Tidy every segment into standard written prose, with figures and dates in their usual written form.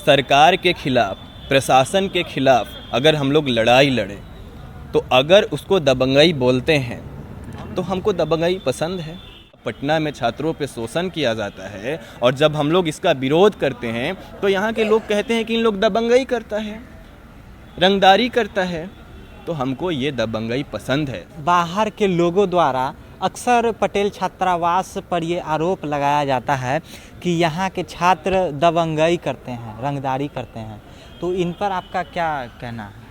सरकार के खिलाफ, प्रशासन के खिलाफ अगर हम लोग लड़ाई लड़े तो अगर उसको दबंगई बोलते हैं तो हमको दबंगई पसंद है। पटना में छात्रों पे शोषण किया जाता है और जब हम लोग इसका विरोध करते हैं तो यहाँ के लोग कहते हैं कि इन लोग दबंगई करता है, रंगदारी करता है, तो हमको ये दबंगई पसंद है। बाहर के लोगों द्वारा अक्सर पटेल छात्रावास पर ये आरोप लगाया जाता है कि यहाँ के छात्र दबंगई करते हैं, रंगदारी करते हैं, तो इन पर आपका क्या कहना है?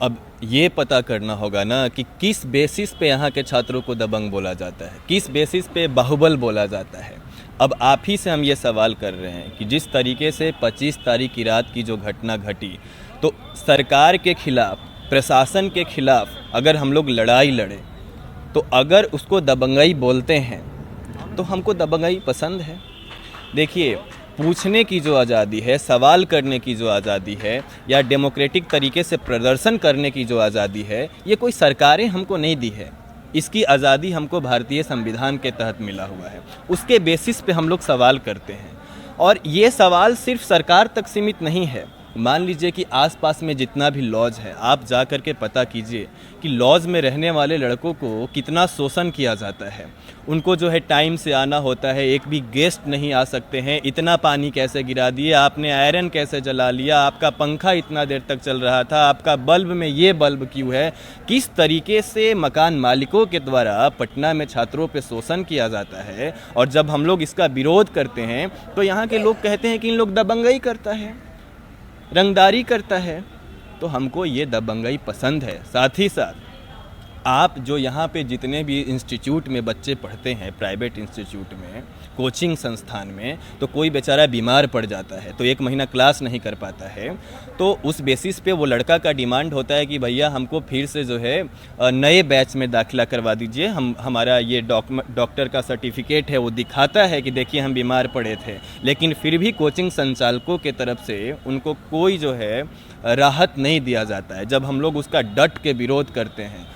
अब ये पता करना होगा ना कि किस बेसिस पे यहाँ के छात्रों को दबंग बोला जाता है, किस बेसिस पे बाहुबल बोला जाता है। अब आप ही से हम ये सवाल कर रहे हैं कि जिस तरीके से 25 तारीख की रात की जो घटना घटी, तो सरकार के खिलाफ, प्रशासन के खिलाफ अगर हम लोग लड़ाई लड़े तो अगर उसको दबंगई बोलते हैं तो हमको दबंगई पसंद है। देखिए, पूछने की जो आज़ादी है, सवाल करने की जो आज़ादी है, या डेमोक्रेटिक तरीके से प्रदर्शन करने की जो आज़ादी है, ये कोई सरकारें हमको नहीं दी है। इसकी आज़ादी हमको भारतीय संविधान के तहत मिला हुआ है, उसके बेसिस पे हम लोग सवाल करते हैं। और ये सवाल सिर्फ सरकार तक सीमित नहीं है। मान लीजिए कि आसपास में जितना भी लॉज है, आप जा कर के पता कीजिए कि लॉज में रहने वाले लड़कों को कितना शोषण किया जाता है। उनको जो है टाइम से आना होता है, एक भी गेस्ट नहीं आ सकते हैं। इतना पानी कैसे गिरा दिए आपने, आयरन कैसे जला लिया, आपका पंखा इतना देर तक चल रहा था, आपका बल्ब में ये बल्ब क्यों है। किस तरीके से मकान मालिकों के द्वारा पटना में छात्रों पे शोषण किया जाता है। और जब हम लोग इसका विरोध करते हैं तो यहाँ के लोग कहते हैं कि इन लोग दबंगई करता है, रंगदारी करता है, तो हमको ये दबंगई पसंद है। साथ ही साथ आप जो यहाँ पे जितने भी इंस्टीट्यूट में बच्चे पढ़ते हैं, प्राइवेट इंस्टीट्यूट में, कोचिंग संस्थान में, तो कोई बेचारा बीमार पड़ जाता है तो 1 महीना क्लास नहीं कर पाता है, तो उस बेसिस पे वो लड़का का डिमांड होता है कि भैया हमको फिर से जो है नए बैच में दाखिला करवा दीजिए। हमारा ये डॉक्टर का सर्टिफिकेट है, वो दिखाता है कि देखिए हम बीमार पड़े थे। लेकिन फिर भी कोचिंग संचालकों के तरफ से उनको कोई जो है राहत नहीं दिया जाता है। जब हम लोग उसका डट के विरोध करते हैं,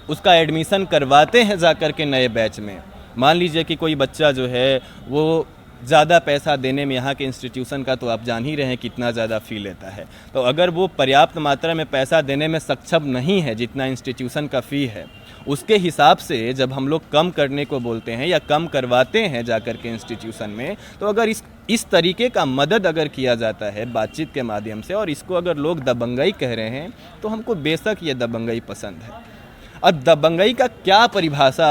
उसका एडमिशन करवाते हैं जाकर के नए बैच में। मान लीजिए कि कोई बच्चा जो है वो ज़्यादा पैसा देने में, यहाँ के इंस्टीट्यूशन का तो आप जान ही रहे हैं कितना ज़्यादा फ़ी लेता है, तो अगर वो पर्याप्त मात्रा में पैसा देने में सक्षम नहीं है जितना इंस्टीट्यूशन का फ़ी है, उसके हिसाब से जब हम लोग कम करने को बोलते हैं या कम करवाते हैं जाकर के इंस्टीट्यूशन में, तो अगर इस तरीके का मदद अगर किया जाता है बातचीत के माध्यम से और इसको अगर लोग दबंगई कह रहे हैं, तो हमको बेशक ये दबंगई पसंद है। अब दबंगई का क्या परिभाषा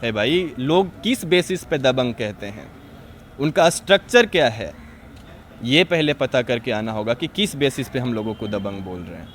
है भाई, लोग किस बेसिस पे दबंग कहते हैं, उनका स्ट्रक्चर क्या है, ये पहले पता करके आना होगा कि किस बेसिस पे हम लोगों को दबंग बोल रहे हैं।